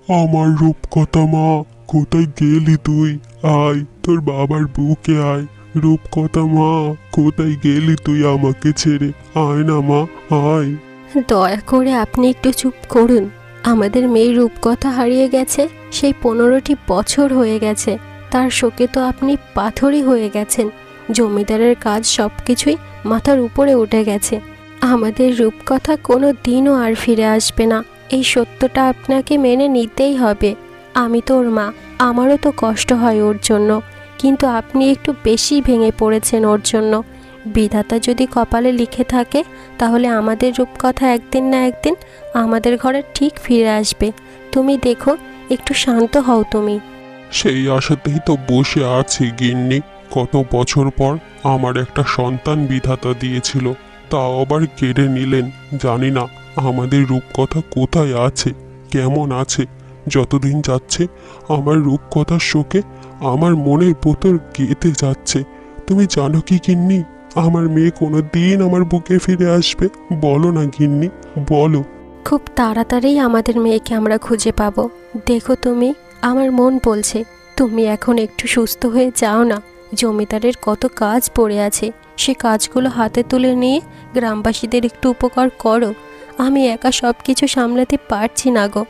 Speaker 3: আমার রূপকথা মা, কোথায় গেলি তুই? আয়, তোর বাবার বুকে আয়। রূপকথা মা, কোথায় গেলি তুই আমাকে ছেড়ে? আয় না মা, আয়।
Speaker 2: দয়া করে আপনি একটু চুপ করুন। আমাদের মেয়ের রূপকথা হারিয়ে গেছে, সেই 15টি বছর হয়ে গেছে। তার শোকে তো আপনি পাথরই হয়ে গেছেন। জমিদারের কাজ সব কিছুই মাথার উপরে উঠে গেছে। আমাদের রূপকথা কোনো দিনও আর ফিরে আসবে না, এই সত্যটা আপনাকে মেনে নিতেই হবে। আমি তো ওর মা, আমারও তো কষ্ট হয় ওর জন্য, কিন্তু আপনি একটু বেশি ভেঙে পড়েছেন ওর জন্য। বিধাতা যদি কপালে লিখে থাকে, তাহলে আমাদের রূপকথা একদিন না একদিন আমাদের ঘরে ঠিক ফিরে আসবে। তুমি দেখো, একটু শান্ত হও তুমি।
Speaker 3: সেই আশাতেই তো বসে আছি গিন্নি। কত বছর পর আমার একটা সন্তান বিধাতা দিয়েছিল, তাও আবার কেড়ে নিলেন। জানি না আমাদের রূপকথা কোথায় আছে, কেমন আছে। যতদিন যাচ্ছে আমার রূপকথার শোকে আমার মনের ভেতর গেঁথে যাচ্ছে। তুমি জানো কি গিন্নি, আমার মেয়ে কোনো দিন আমার বুকে ফিরে আসবে? বলো না গিন্নি, বলো।
Speaker 2: খুব তাড়াতাড়ি আমাদের মেয়েকে আমরা খুঁজে পাবো। দেখো তুমি, আমার মন বলছে তুমি এখন একটু সুস্থ হয়ে যাও না। জমিদারের কত কাজ পড়ে আছে, সে কাজগুলো হাতে তুলে নিয়ে গ্রামবাসীদের একটু উপকার করো। আমি একা সব কিছু সামলাতে পারছি না গো,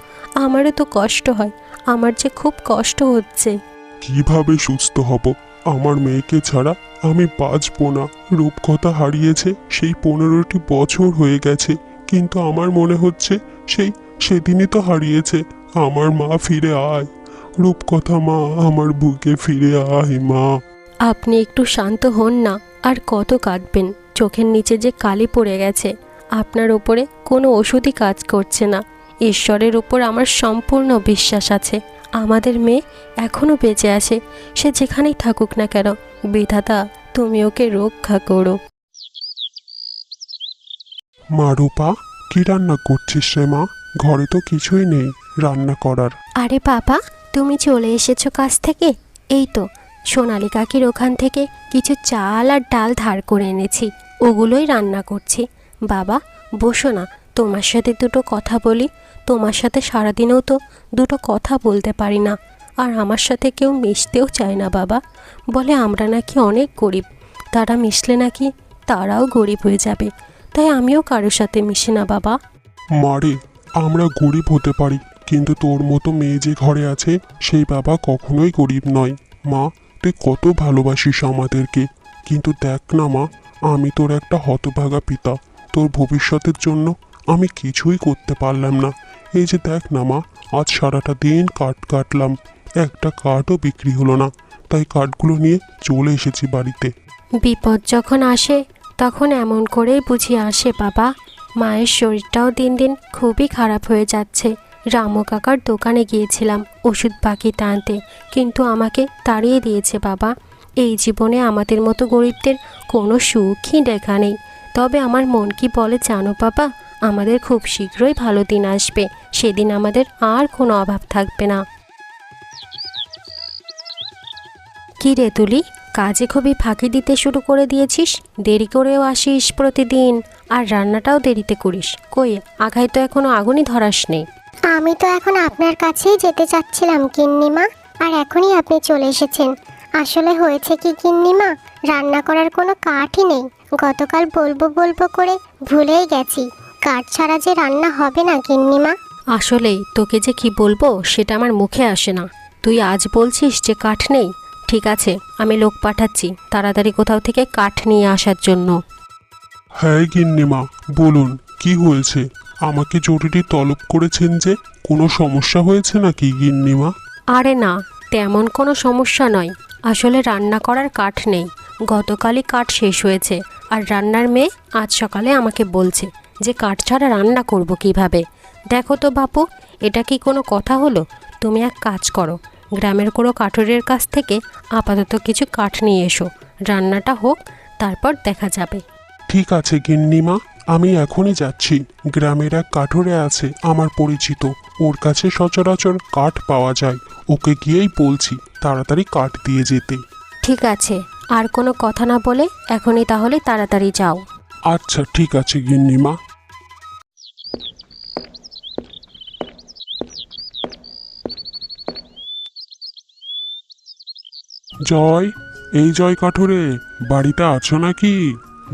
Speaker 2: আমারও তো কষ্ট হয়, আমার যে খুব কষ্ট হচ্ছে।
Speaker 3: কিভাবে সুস্থ হব? আমার মেয়েকে ছাড়া আমি বাঁচবো না। রূপকথা হারিয়েছে সেই 15টি বছর হয়ে গেছে, কিন্তু আমার মনে হচ্ছে সেদিনই তো হারিয়েছে। আমার মা ফিরে আয়, রূপকথা মা, আমার বুকে ফিরে আয় মা।
Speaker 2: আপনি একটু শান্ত হন না, আর কত কাঁদবেন? চোখের নিচে যে কালি পড়ে গেছে, আপনার ওপরে কোনো ওষুধই কাজ করছে না। ঈশ্বরের ওপর আমার সম্পূর্ণ বিশ্বাস আছে, আমাদের মেয়ে এখনও বেঁচে আছে। সে যেখানেই থাকুক না কেন, বিধাতা তুমি ওকে রক্ষা করো।
Speaker 3: মা রূপা, কি রান্না করছিস রে মা? ঘরে তো কিছুই নেই রান্না করার।
Speaker 2: আরে বাবা, তুমি চলে এসেছো কাজ থেকে? এই তো সোনালি কাকির ওখান থেকে কিছু চাল আর ডাল ধার করে এনেছি, ওগুলোই রান্না করছি। বাবা বসো না, তোমার সাথে দুটো কথা বলি। তোমার সাথে সারাদিনেও তো দুটো কথা বলতে পারি না, আর আমার সাথে কেউ মিশতেও চায় না বাবা। বলে আমরা নাকি অনেক গরিব, তারা মিশলে নাকি তারাও গরিব হয়ে যাবে। তাই আমিও কারোর সাথে মিশি না বাবা।
Speaker 3: মারে, আমরা গরিব হতে পারি, কিন্তু তোর মতো মেয়ে যে ঘরে আছে সেই বাবা কখনোই গরিব নয়। মা, তুই কত ভালোবাসিস আমাদেরকে, কিন্তু দেখ না মা, আমি তোর একটা হতভাগা পিতা। তোর ভবিষ্যতের জন্য আমি কিছুই করতে পারলাম না। এই যে দেখ না মা, আজ সারাটা দিন কাঠ কাটলাম, একটা কাঠও বিক্রি হলো না। তাই কাঠগুলো নিয়ে চলে এসেছি বাড়িতে।
Speaker 2: বিপদ যখন আসে তখন এমন করেই বুঝি আসে বাবা। মায়ের শরীরটাও দিন দিন খুবই খারাপ হয়ে যাচ্ছে। রামু কাকার দোকানে গিয়েছিলাম ওষুধ বাকিতে আনতে, কিন্তু আমাকে তাড়িয়ে দিয়েছে বাবা। এই জীবনে আমাদের মতো গরিবদের কোনো সুখই দেখা নেই। তবে আমার মন কি বলে জানো বাবা, আমাদের খুব শীঘ্রই ভালো দিন আসবে, সেদিন আমাদের আর কোনো অভাব থাকবে না। কি রে তুলি, কাজে খুবই ফাঁকি দিতে শুরু করে দিয়েছিস, দেরি করেও আসিস প্রতিদিন, আর রান্নাটাও দেরিতে করিস। কই আগায় তো এখনো আগুনই ধরাস নেই।
Speaker 4: আমি তো এখন আপনার কাছেই যেতে চাচ্ছিলাম গিন্নিমা, আর এখনই আপনি চলে এসেছেন। আসলে হয়েছে কি গিন্নিমা, রান্না করার কোনো কাঠই নেই। গতকাল বলবো বলবো করে ভুলেই গেছি, কাঠ ছাড়া যে রান্না হবে না গিন্নিমা।
Speaker 2: আসলেই তোকে যে কি বলবো সেটা আমার মুখে আসে না। তুই আজ বলছিস যে কাঠ নেই, ঠিক আছে আমি লোক পাঠাচ্ছি তাড়াতাড়ি কোথাও থেকে কাঠ নিয়ে আসার জন্য।
Speaker 3: হ্যাঁ গিন্নিমা, বলুন কি হয়েছে? আমাকে জরুরি তলব করেছেন যে, কোনো সমস্যা হয়েছে নাকি গিন্নিমা?
Speaker 2: আরে না, তেমন কোনো সমস্যা নয়। আসলে রান্না করার কাঠ নেই, গতকালই কাঠ শেষ হয়েছে। আর রান্নার মেয়ে আজ সকালে আমাকে বলছে যে কাঠ ছাড়া রান্না করব কিভাবে। দেখো তো বাপু, এটা কি কোনো কথা হলো? তুমি এক কাজ করো, গ্রামের কোনো কাঠুরের কাছ থেকে আপাতত কিছু কাঠ নিয়ে এসো, রান্নাটা হোক, তারপর দেখা যাবে।
Speaker 3: ঠিক আছে গিন্নিমা, আমি এখনই যাচ্ছি। গ্রামের এক কাঠুরে আছে আমার পরিচিত, ওর কাছে সচরাচর কাঠ পাওয়া যায়। ওকে গিয়েই বলছি তাড়াতাড়ি কাঠ দিয়ে যেতে।
Speaker 2: ঠিক আছে, আর কোনো কথা না বলে এখনই তাহলে তাড়াতাড়ি যাও।
Speaker 3: আচ্ছা ঠিক আছে গিন্নিমা। জয়, এই জয় কাঠুরে, বাড়িতে আছো নাকি?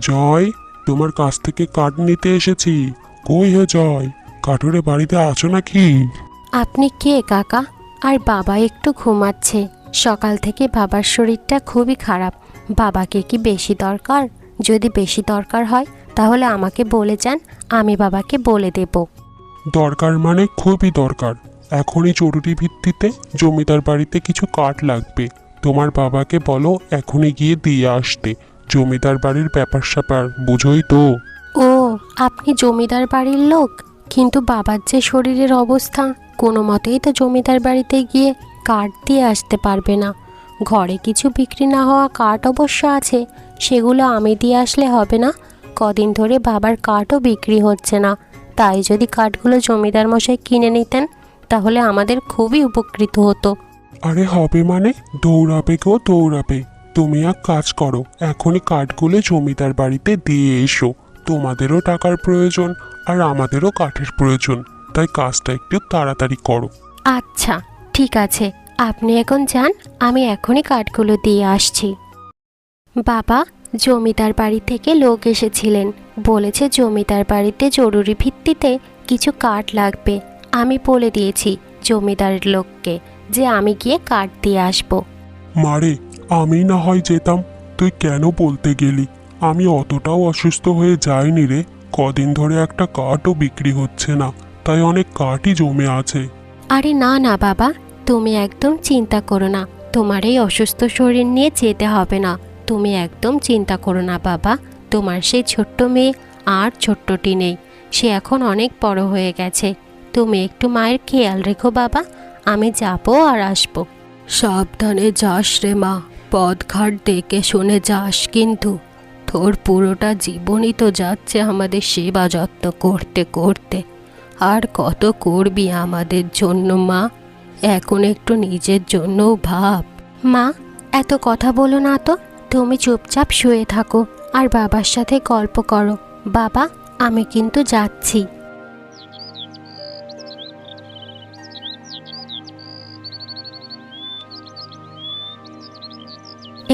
Speaker 3: জয়, তোমার কাছ থেকে কাঠ নিতে এসেছি। কই হে জয়, কাঠুরে বাড়িতে আছো নাকি?
Speaker 2: আপনি কে কাকা? আর বাবা একটু ঘুমাচ্ছে, সকাল থেকে বাবার শরীরটা খুবই খারাপ। বাবাকে কি বেশি দরকার? যদি বেশি দরকার হয় তাহলে আমাকে বলে যান, আমি বাবাকে বলে দেব।
Speaker 3: দরকার মানে খুবই দরকার। এখনই জরুরি ভিত্তিতে জমিদার বাড়িতে কিছু কাঠ লাগবে। তোমার বাবাকে বলো এখনই গিয়ে দিয়ে আসতে। জমিদার বাড়ির ব্যাপার স্যাপার বুঝোই তো।
Speaker 2: ও, আপনি জমিদার বাড়ির লোক? কিন্তু বাবার যে শরীরের অবস্থা, কোনো মতেই তো জমিদার বাড়িতে গিয়ে কাঠ দিয়ে আসতে পারবে না। ঘরে কিছু বিক্রি না হওয়া কাঠ অবশ্য আছে, সেগুলো আমি দিয়ে আসলে হবে না? কদিন ধরে বাবার কাঠও বিক্রি হচ্ছে না, তাই যদি কাঠগুলো জমিদার মশাই কিনে নিতেন তাহলে আমাদের খুবই উপকৃত হতো।
Speaker 3: আরে হবে মানে, দৌড়াবে গো দৌড়াবে। তুমি এক কাজ করো, এখনই কাঠগুলো জমিদার বাড়িতে দিয়ে এসো। তোমাদেরও টাকার প্রয়োজন আর আমাদেরও কাঠের প্রয়োজন, তাই কাজটা একটু তাড়াতাড়ি করো।
Speaker 2: আচ্ছা ঠিক আছে, আপনি এখন যান, আমি এখনই কাঠগুলো দিয়ে আসছি। বাবা, জমিদার বাড়ি থেকে লোক এসেছিলেন, বলেছে জমিদার বাড়িতে জরুরি ভিত্তিতে কিছু কাঠ লাগবে। আমি বলে দিয়েছি জমিদারের লোককে যে আমি গিয়ে কাঠ দিয়ে আসবো।
Speaker 3: মারে, আমি না হয় যেতাম, তুই কেন বলতে গেলি? আমি অতটাও অসুস্থ হয়ে যাইনি রে। কদিন ধরে একটা কাঠও বিক্রি হচ্ছে না, তাই অনেক কাঠই জমে আছে।
Speaker 2: আরে না না বাবা, তুমি একদম চিন্তা করো না, তোমার এই অসুস্থ শরীর নিয়ে যেতে হবে না। তুমি একদম চিন্তা করো না বাবা, তোমার সেই ছোট্ট মেয়ে আর ছোট্টটি নেই, সে এখন অনেক বড় হয়ে গেছে। তুমি একটু মায়ের খেয়াল রেখো বাবা, আমি যাবো আর আসবো। সাবধানে যাস রে মা, পথঘাট দেখে শুনে যাস কিন্তু। তোর পুরোটা জীবনই তো যাচ্ছে আমাদের সেবা যত্ন করতে করতে, আর কত করবি আমাদের জন্য মা? এখন একটু নিজের জন্যও ভাব। মা, এত কথা বলো না তো, তুমি চুপচাপ শুয়ে থাকো আর বাবার সাথে গল্প করো। বাবা, আমি কিন্তু যাচ্ছি।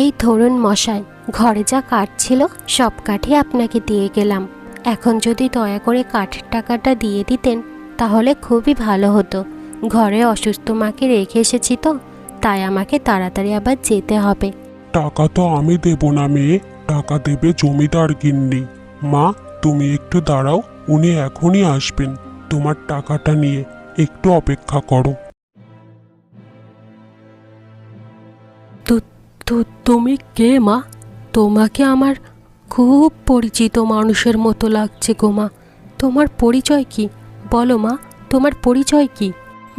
Speaker 2: এই ধরুন মশাই, ঘরে যা কাঠ ছিল সব কাঠই আপনাকে দিয়ে গেলাম। এখন যদি দয়া করে কাঠের টাকাটা দিয়ে দিতেন তাহলে খুবই ভালো হতো। ঘরে অসুস্থ মাকে রেখে এসেছি তো, তাই আমাকে তাড়াতাড়ি আবার যেতে হবে।
Speaker 3: টাকা তো আমি দেব না মেয়ে, টাকা দেবে জমিদার গিন্নি। মা, তুমি একটু দাঁড়াও, উনি এখনই আসবেন তোমার টাকাটা নিয়ে, একটু অপেক্ষা করো।
Speaker 2: তুমি কে মা? তোমাকে আমার খুব পরিচিত মানুষের মতো লাগছে গো মা। তোমার পরিচয় কি? বলো মা, তোমার পরিচয় কি?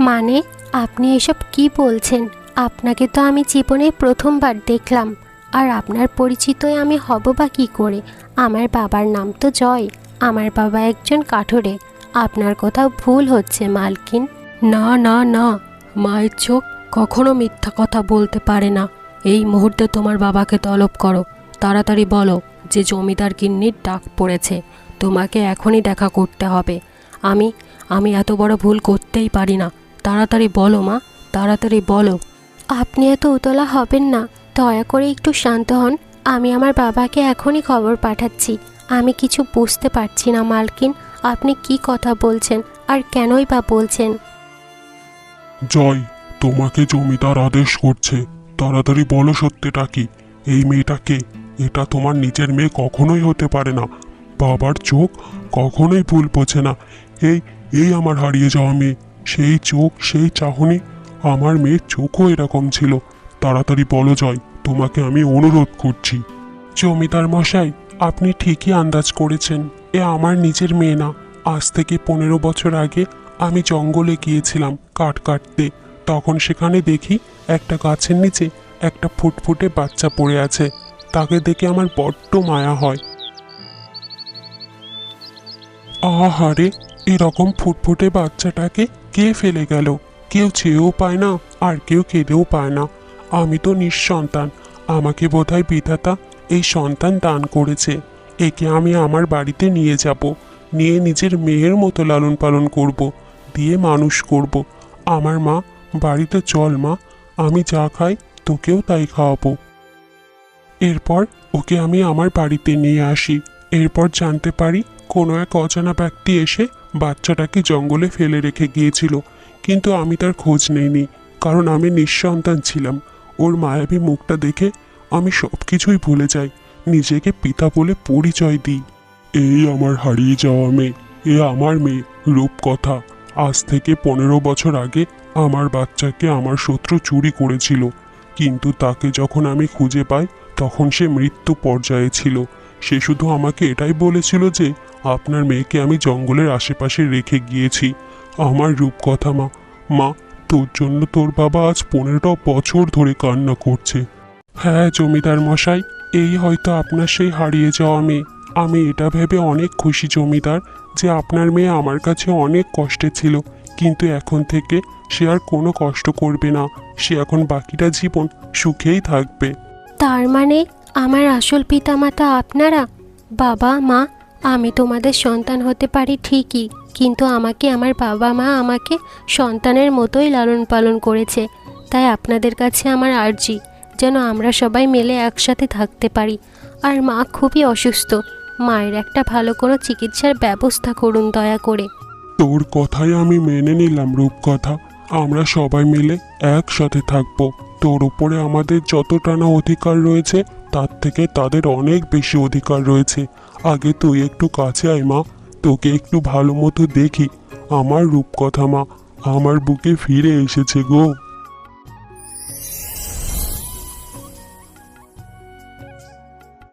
Speaker 2: মানে আপনি এসব কি বলছেন? আপনাকে তো আমি জীবনে প্রথমবার দেখলাম। আর আপনার পরিচিতই আমি হব বা কী করে? আমার বাবার নাম তো জয়, আমার বাবা একজন কাঠুরে। আপনার কোথাও ভুল হচ্ছে মালকিন। না না না, মায়ের চোখ কখনো মিথ্যা কথা বলতে পারে না। এই মুহূর্তে তোমার বাবাকে তলব করো। তাড়াতাড়ি বলো যে জমিদার গিন্নির ডাক পড়েছে, তোমাকে এখনই দেখা করতে হবে। আমি আমি এত বড় ভুল করতেই পারি না। তাড়াতাড়ি বলো মা, তাড়াতাড়ি বলো। আপনি এত উতলা হবেন না, দয়া করে একটু শান্ত হন। আমি আমার বাবাকে এখনই খবর পাঠাচ্ছি। আমি কিছু বুঝতে পারছি না মালকিন, আপনি কি কথা বলছেন আর কেনই বা বলছেন?
Speaker 3: জয়, তোমাকে জমিদার আদেশ করছে, তাড়াতাড়ি বলো সত্যিটা কি। এই মেয়েটাকে, এটা তোমার নিজের মেয়ে কখনোই হতে পারে না। বাবার চোখ কখনোই ভুল বোঝে না। এই এই আমার হারিয়ে যাওয়া মেয়ে, সেই চোখ, সেই চাহনি। আমার মেয়ের চোখও এরকম ছিল। তাড়াতাড়ি বলো জয়, তোমাকে আমি অনুরোধ করছি। জমিদার মশাই, আপনি ঠিকই আন্দাজ করেছেন, এ আমার নিজের মেয়ে না। আজ থেকে 15 বছর আগে আমি জঙ্গলে গিয়েছিলাম কাঠ কাটতে। তখন সেখানে দেখি একটা গাছের নিচে একটা ফুটফুটে বাচ্চা পড়ে আছে। তাকে দেখে আমার বড্ড মায়া হয়। আহারে, এরকম ফুটফুটে বাচ্চাটাকে কে ফেলে গেল? কেউ চেয়েও পায় না, আর কেউ কেঁদেও পায় না। আমি তো নিঃসন্তান, আমাকে বোধহয় বিধাতা এই সন্তান দান করেছে। একে আমি আমার বাড়িতে নিয়ে যাব, নিয়ে নিজের মেয়ের মতো লালন পালন করব, দিয়ে মানুষ করব। আমার মা, বাড়িতে চল মা, আমি যা খাই তোকেও তাই খাওয়াবো। এরপর ওকে আমি আমার বাড়িতে নিয়ে আসি। এরপর জানতে পারি কোনো এক অজানা ব্যক্তি এসে বাচ্চাটাকে জঙ্গলে ফেলে রেখে গিয়েছিল, কিন্তু আমি তার খোঁজ নেইনি, কারণ আমি নিঃসন্তান ছিলাম। ওর মায়াবী মুখটা দেখে আমি সব কিছুই ভুলে যাই, নিজেকে পিতা বলে পরিচয় দিই। এই আমার হারিয়ে যাওয়া মেয়ে, এ আমার মেয়ে রূপকথা। আজ থেকে 15 বছর আগে আমার বাচ্চাকে আমার শত্রু চুরি করেছিল, কিন্তু তাকে যখন আমি খুঁজে পাই তখন সে মৃত্যু পর্যায়ে ছিল। সে শুধু আমাকে এটাই বলেছিল যে আপনার মেয়েকে আমি জঙ্গলের আশেপাশে রেখে গিয়েছি। আমার রূপকথা মা, মা, তোর জন্য তোর বাবা আজ 15 বছর ধরে কান্না করছে। হ্যাঁ জমিদার মশাই, এই হয়তো আপনার সেই হারিয়ে যাওয়া মেয়ে। আমি এটা ভেবে অনেক খুশি জমিদার যে আপনার মেয়ে আমার কাছে অনেক কষ্টে ছিল, কিন্তু এখন থেকে সে আর কোনো কষ্ট করবে না। সে এখন বাকিটা জীবন সুখেই থাকবে।
Speaker 2: তার মানে আমার আসল পিতামাতা আপনারা? বাবা মা, আমি তোমাদের সন্তান হতে পারি ঠিকই, কিন্তু আমাকে আমার বাবা মা আমাকে সন্তানের মতোই লালন পালন করেছে। তাই আপনাদের কাছে আমার আর্জি যেন আমরা সবাই মিলে একসাথে থাকতে পারি। আর মা খুবই অসুস্থ, মায়ের একটা ভালো কোনো চিকিৎসার ব্যবস্থা করুন দয়া করে।
Speaker 3: তোর কথাই আমি মেনে নিলাম রূপকথা। আমরা সবাই মিলে একসাথে থাকবো। তোর উপরে আমাদের যতটা না অধিকার রয়েছে তার থেকে তাদের অনেক বেশি অধিকার রয়েছে। আগে তুই একটু কাছে আয় মা, তোকে একটু ভালো মতো দেখি। আমার রূপকথা মা আমার বুকে ফিরে এসেছে গো।